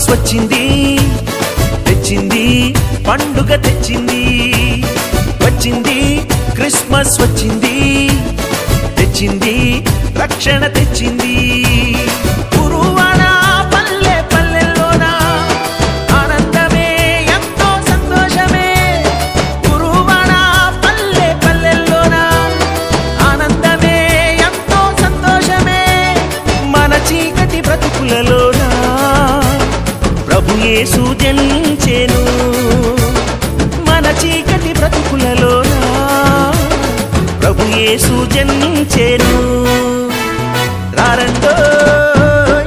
Christmas వచ్చింది తెచ్చింది పండుగ తెచ్చింది వచ్చింది క్రిస్మస్ వచ్చింది తెచ్చింది రక్షణ తెచ్చింది గురువాడ పల్లె పల్లెల్లోన ఆనందమే ఎంతో సంతోషమే గురువాడ పల్లె పల్లెల్లోన ఆనందమే ఎంతో సంతోషమే మన చీకటి బ్రతుకులలోన ప్రభు యేసు జనించెను మన చీకటి బ్రతుకులలోన ప్రభు యేసు జనించెను రారండో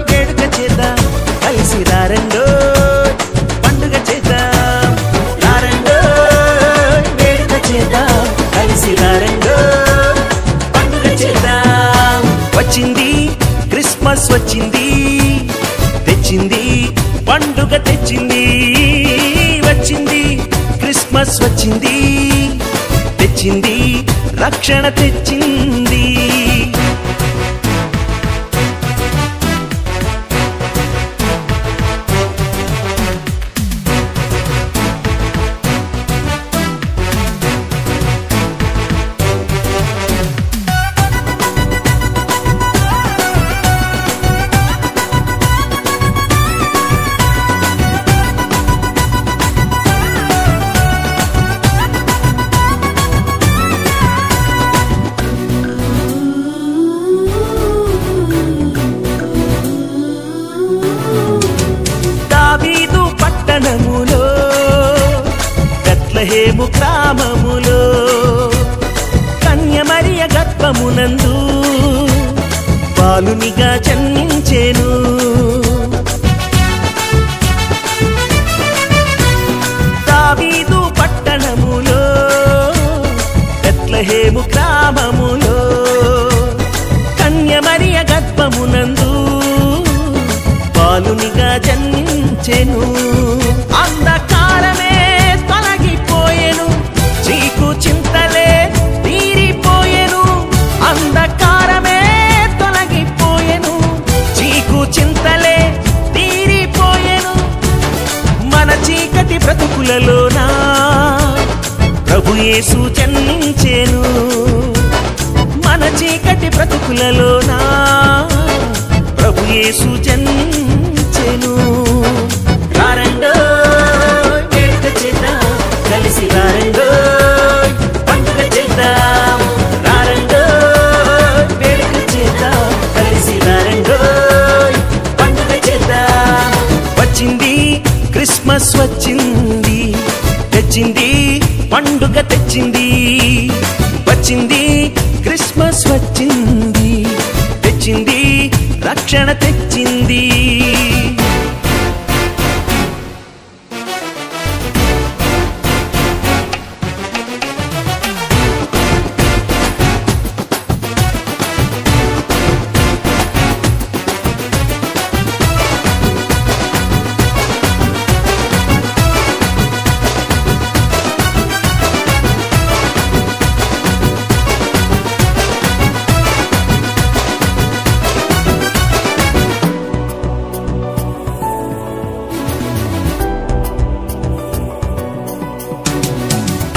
వేడుక చేద్దాం కలిసి రారండో పండుగ చేద్దాం రారండో వేడుక చేద్దాం కలిసి రారండో పండుగ చేద్దాం వచ్చింది క్రిస్మస్ వచ్చింది తెచ్చింది పండుగ తెచ్చింది వచ్చింది క్రిస్మస్ వచ్చింది తెచ్చింది రక్షణ తెచ్చింది బెత్లెహేము గ్రామములో కన్య మరియ గర్భమునందు బాలునిగా జన్మించెను దావీదు పట్టణములో బెత్లెహేము గ్రామములో కన్య మరియ గర్భమునందు బాలునిగా జన్మించెను అంధకారమే తొలగిపోయెను చీకు చింతలే తీరిపోయెను అంధకారమే తొలగిపోయెను చీకు చింతలే తీరిపోయెను మన చీకటి బ్రతుకులలోన ప్రభు యేసు జన్మించెను మన చీకటి బ్రతుకులలోన ప్రభు యేసు జన్మించెను రారండో వేడుక చేద్దాం కలిసి రారండో పండుగ చేద్దాం రారండో వేడుక చేద్దాం కలిసి రారండో పండుగ చేద్దాం వచ్చింది క్రిస్మస్ వచ్చింది తెచ్చింది పండుగ తెచ్చింది వచ్చింది క్రిస్మస్ వచ్చింది తెచ్చింది రక్షణ తెచ్చింది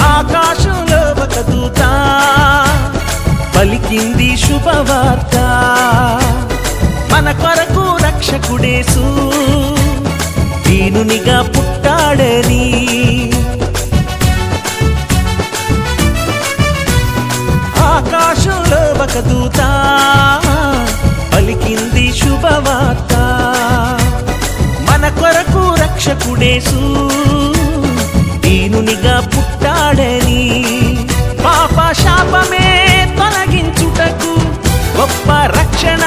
ఆకాశంలో ఒక దూత పలికింది శుభవార్త మన కొరకు రక్షకుడేసు దీనునిగా పుట్టాడని ఆకాశంలో ఒక దూత పలికింది శుభవార్త మన కొరకు రక్షకుడేసు దీనునిగా పుట్టాడని పాప శాపమే తొలగించుటకు గొప్ప రక్షణ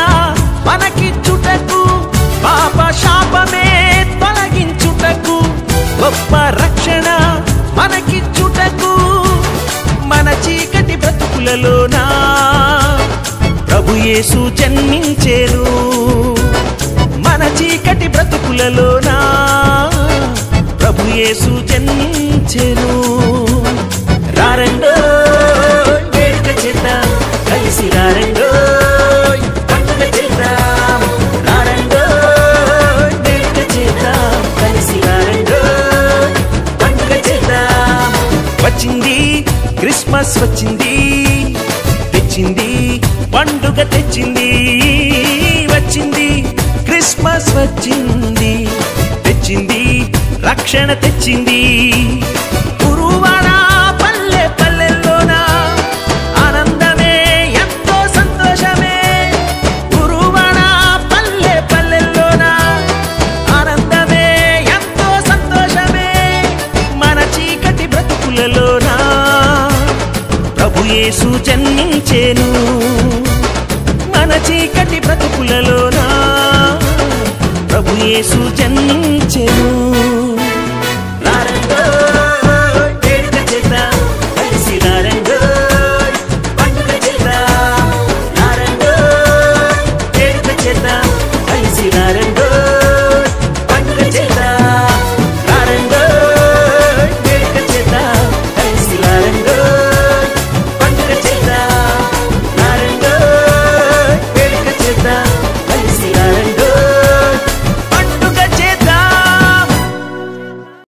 మనకిచ్చుటకు పాప శాపమే తొలగించుటకు గొప్ప రక్షణ మనకిచ్చుటకు మన చీకటి బ్రతుకులలోన ప్రభు యేసు జన్మించెను మన చీకటి బ్రతుకులలోన ప్రభు యేసు జన్మించెను రారండో వేడుక చేద్దాం కలిసి రారండో పండుగ చేద్దాం రారండో వేడుక చేద్దాం తెచ్చింది పండుగ తెచ్చింది వచ్చింది క్రిస్మస్ వచ్చింది తెచ్చింది రక్షణ తెచ్చింది గురువాడ పల్లె పల్లెల్లోన ఆనందమే ఎంతో సంతోషమే గురువాడ పల్లె పల్లెల్లోన ఆనందమే ఎంతో సంతోషమే మన చీకటి బ్రతుకులలోన ప్రభు యేసు జన్మించెను మన చీకటి బ్రతుకులలోన ప్రభు యేసు జన్మించెను